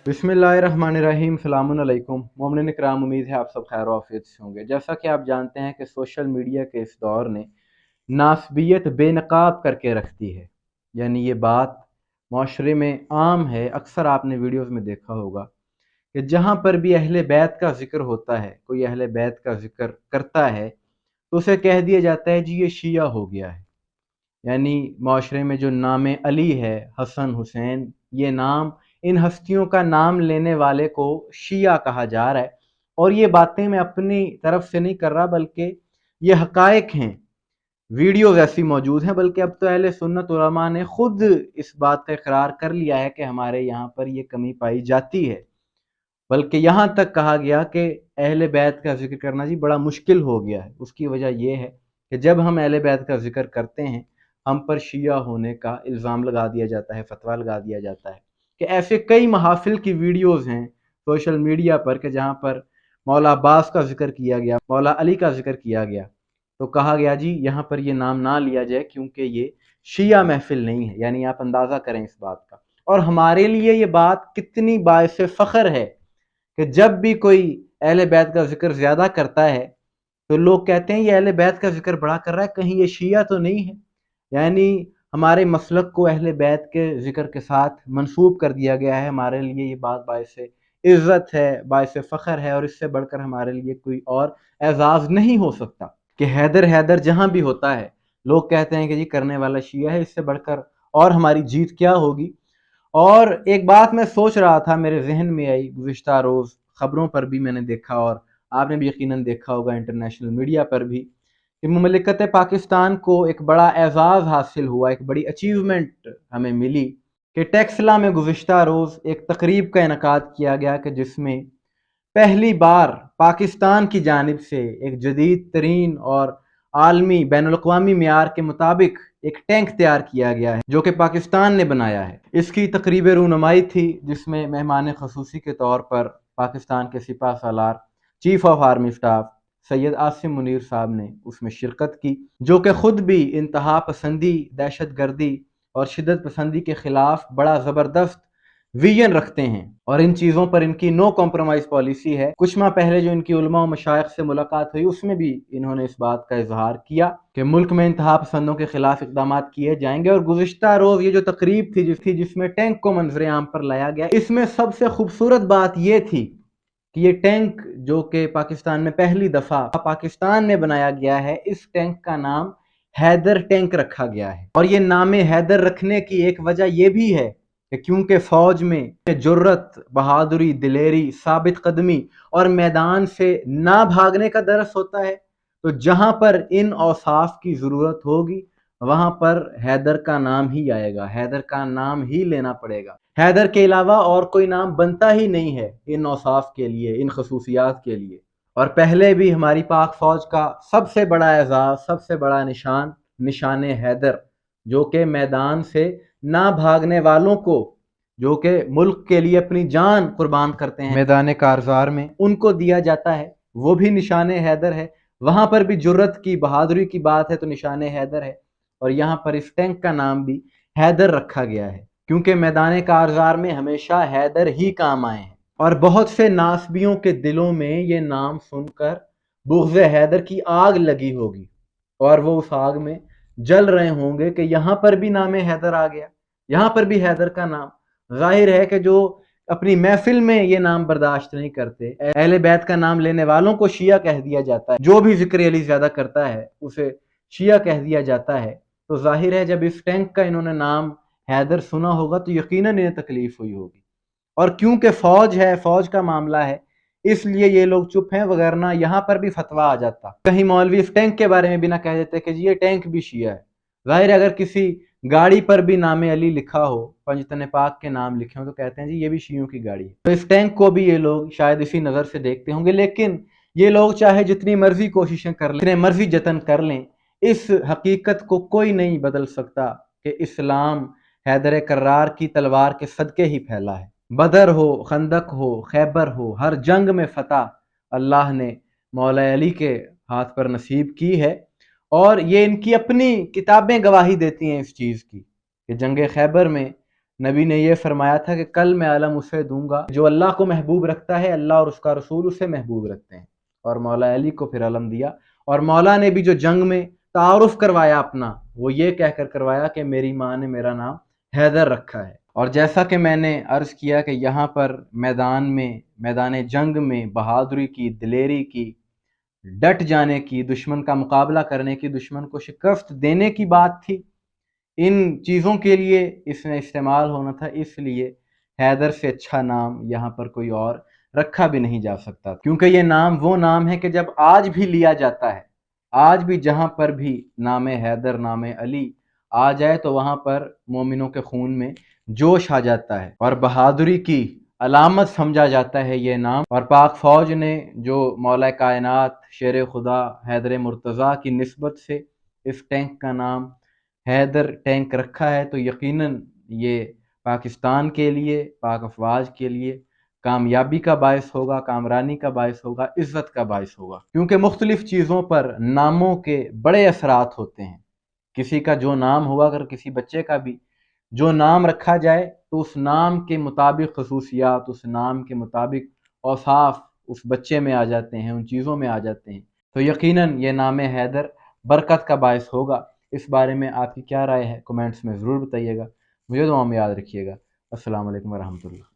बिस्मिल्लाहिर्रहमानिर्रहीम। सलामुन अलैकुम मोमिन इकराम, उम्मीद है आप सब खैर आफियत से होंगे। जैसा कि आप जानते हैं कि सोशल मीडिया के इस दौर ने नास्बियत बेनकाब करके रखती है, यानी ये बात माशरे में आम है। अक्सर आपने वीडियोज़ में देखा होगा कि जहाँ पर भी अहले बैत का ज़िक्र होता है, कोई अहले बैत का ज़िक्र करता है तो उसे कह दिया जाता है जी ये शिया हो गया है। यानी माशरे में जो नाम अली है, हसन हुसैन, ये नाम, इन हस्तियों का नाम लेने वाले को शिया कहा जा रहा है। और ये बातें मैं अपनी तरफ से नहीं कर रहा, बल्कि ये हकायक हैं, वीडियोज़ ऐसी मौजूद हैं। बल्कि अब तो अहले सुन्नत उलमा ने खुद इस बात का इकरार कर लिया है कि हमारे यहाँ पर ये कमी पाई जाती है। बल्कि यहाँ तक कहा गया कि अहले बैत का जिक्र करना जी बड़ा मुश्किल हो गया है। उसकी वजह यह है कि जब हम अहले बैत का जिक्र करते हैं, हम पर शिया होने का इल्ज़ाम लगा दिया जाता है, फतवा लगा दिया जाता है। कि ऐसे कई महाफिल की वीडियोज़ हैं सोशल मीडिया पर कि जहाँ पर मौला अब्बास का जिक्र किया गया, मौला अली का जिक्र किया गया, तो कहा गया जी यहाँ पर ये नाम ना लिया जाए क्योंकि ये शिया महफिल नहीं है। यानी आप अंदाज़ा करें इस बात का। और हमारे लिए ये बात कितनी बाइस फ़ख्र है कि जब भी कोई अहले बैत का जिक्र ज़्यादा करता है तो लोग कहते हैं ये अहले बैत का जिक्र बड़ा कर रहा है, कहीं ये शिया तो नहीं है। यानी हमारे मसलक को अहले बैत के जिक्र के साथ मंसूब कर दिया गया है। हमारे लिए ये बात बाइस इज़्ज़त है, बाइस फ़ख्र है, और इससे बढ़कर हमारे लिए कोई और एजाज़ नहीं हो सकता कि हैदर हैदर जहाँ भी होता है लोग कहते हैं कि जी करने वाला शिया है। इससे बढ़कर और हमारी जीत क्या होगी। और एक बात मैं सोच रहा था, मेरे जहन में आई गुज़िश्ता रोज़, ख़बरों पर भी मैंने देखा और आपने भी यकीनन देखा होगा इंटरनेशनल मीडिया पर भी, कि मुमलिकत पाकिस्तान को एक बड़ा एज़ाज़ हासिल हुआ, एक बड़ी अचीवमेंट हमें मिली कि टेक्सला में गुज़िश्ता रोज़ एक तकरीब का इनेकाद किया गया कि जिसमें पहली बार पाकिस्तान की जानिब से एक जदीद तरीन और आलमी बैनुल-अक़वामी मियार के मुताबिक एक टैंक तैयार किया गया है जो कि पाकिस्तान ने बनाया है। इसकी तकरीब रूनुमाई थी जिसमें मेहमान ख़ुसूसी के तौर पर पाकिस्तान के सिपह सालार chief of army staff Syed Asim Munir sahab ने उसमें शिरकत की, जो कि ख़ुद भी इंतहा पसंदी, दहशत गर्दी और शिद्दत पसंदी के ख़िलाफ़ बड़ा ज़बरदस्त विजन रखते हैं और इन चीज़ों पर इनकी नो कॉम्प्रोमाइज़ पॉलिसी है। कुछ माह पहले जो इनकी उलमा और मशाइख से मुलाकात हुई उसमें भी इन्होंने इस बात का इजहार किया कि मुल्क में इंतहा पसंदों के खिलाफ इकदाम किए जाएंगे। और गुज़िश्ता रोज़ ये जो तकरीब थी जिसमें टैंक को मंजर आम पर लाया गया, इसमें सबसे खूबसूरत बात ये थी कि ये टैंक जो कि पाकिस्तान में पहली दफ़ा पाकिस्तान में बनाया गया है, इस टैंक का नाम हैदर टैंक रखा गया है। और ये नाम हैदर रखने की एक वजह यह भी है कि क्योंकि फ़ौज में जुर्रत, बहादुरी, दिलेरी, साबित कदमी और मैदान से ना भागने का दर्स होता है, तो जहाँ पर इन औसाफ की ज़रूरत होगी वहाँ पर हैदर का नाम ही आएगा, हैदर का नाम ही लेना पड़ेगा। हैदर के अलावा और कोई नाम बनता ही नहीं है इन औसाफ के लिए, इन खसूसियात के लिए। और पहले भी हमारी पाक फ़ौज का सबसे बड़ा एजाज़, सबसे बड़ा निशान, निशान हैदर, जो कि मैदान से ना भागने वालों को, जो कि मुल्क के लिए अपनी जान कुर्बान करते हैं मैदान कारज़ार में, उनको दिया जाता है, वो भी निशान हैदर है। वहाँ पर भी जुर्रत की, बहादुरी की बात है तो निशान हैदर है। और यहाँ पर इस टैंक का नाम भी हैदर रखा गया है क्योंकि मैदान कारज़ार में हमेशा हैदर ही काम आए हैं। और बहुत से नासबियों के दिलों में ये नाम सुनकर बुग़्ज़ हैदर की आग लगी होगी और वो उस आग में जल रहे होंगे कि यहाँ पर भी नाम हैदर आ गया, यहाँ पर भी हैदर का नाम। जाहिर है कि जो अपनी महफिल में ये नाम बर्दाश्त नहीं करते, अहले बैत का नाम लेने वालों को शिया कह दिया जाता है, जो भी जिक्र अली ज़्यादा करता है उसे शिया कह दिया जाता है। तो जाहिर है जब इस टैंक का इन्होंने नाम हैदर सुना होगा तो यकीनन इन्हें तकलीफ हुई होगी। और क्योंकि फ़ौज है, फ़ौज का मामला है, इसलिए ये लोग चुप हैं, वगरना यहाँ पर भी फतवा आ जाता। कहीं मौलवी इस टैंक के बारे में भी ना कह देते कि जी ये टैंक भी शिया है। जाहिर है अगर किसी गाड़ी पर भी नाम अली लिखा हो, पंजतन पाक के नाम लिखे हो, तो कहते हैं जी ये भी शियों की गाड़ी है। तो इस टैंक को भी ये लोग शायद इसी नज़र से देखते होंगे। लेकिन ये लोग चाहे जितनी मर्जी कोशिशें कर लें, जितने मर्जी जतन कर लें, इस हकीकत को कोई नहीं बदल सकता कि इस्लाम हैदर कर्रार की तलवार के सदके ही फैला है। बदर हो, खंदक हो, खैबर हो, हर जंग में फतह अल्लाह ने मौला अली के हाथ पर नसीब की है। اور یہ ان کی اپنی کتابیں گواہی دیتی ہیں اس چیز کی کہ جنگ خیبر میں نبی نے یہ فرمایا تھا کہ کل میں علم اسے دوں گا جو اللہ کو محبوب رکھتا ہے، اللہ اور اس کا رسول اسے محبوب رکھتے ہیں، اور مولا علی کو پھر علم دیا۔ اور مولا نے بھی جو جنگ میں تعارف کروایا اپنا، وہ یہ کہہ کر کروایا کہ میری ماں نے میرا نام حیدر رکھا ہے۔ اور جیسا کہ میں نے عرض کیا کہ یہاں پر میدان جنگ میں بہادری کی، دلیری کی، ڈٹ جانے کی، دشمن کا مقابلہ کرنے کی، دشمن کو شکست دینے کی بات تھی۔ ان چیزوں کے لیے اس میں استعمال ہونا تھا، اس لیے حیدر سے اچھا نام یہاں پر کوئی اور رکھا بھی نہیں جا سکتا، کیونکہ یہ نام وہ نام ہے کہ جب آج بھی لیا جاتا ہے، آج بھی جہاں پر بھی نام حیدر، نام علی آ جائے تو وہاں پر مومنوں کے خون میں جوش آ جاتا ہے اور بہادری کی علامت سمجھا جاتا ہے یہ نام۔ اور پاک فوج نے جو مولا کائنات شیر خدا حیدر مرتضیٰ کی نسبت سے اس ٹینک کا نام حیدر ٹینک رکھا ہے، تو یقیناً یہ پاکستان کے لیے، پاک افواج کے لیے کامیابی کا باعث ہوگا، کامرانی کا باعث ہوگا، عزت کا باعث ہوگا، کیونکہ مختلف چیزوں پر ناموں کے بڑے اثرات ہوتے ہیں۔ کسی کا جو نام ہوگا، اگر کسی بچے کا بھی جو نام رکھا جائے تو اس نام کے مطابق خصوصیات، اس نام کے مطابق اوصاف اس بچے میں آ جاتے ہیں، ان چیزوں میں آ جاتے ہیں، تو یقیناً یہ نام حیدر برکت کا باعث ہوگا۔ اس بارے میں آپ کی کیا رائے ہے؟ کمنٹس میں ضرور بتائیے گا، مجھے دعاؤں میں یاد رکھیے گا۔ السلام علیکم ورحمۃ اللہ۔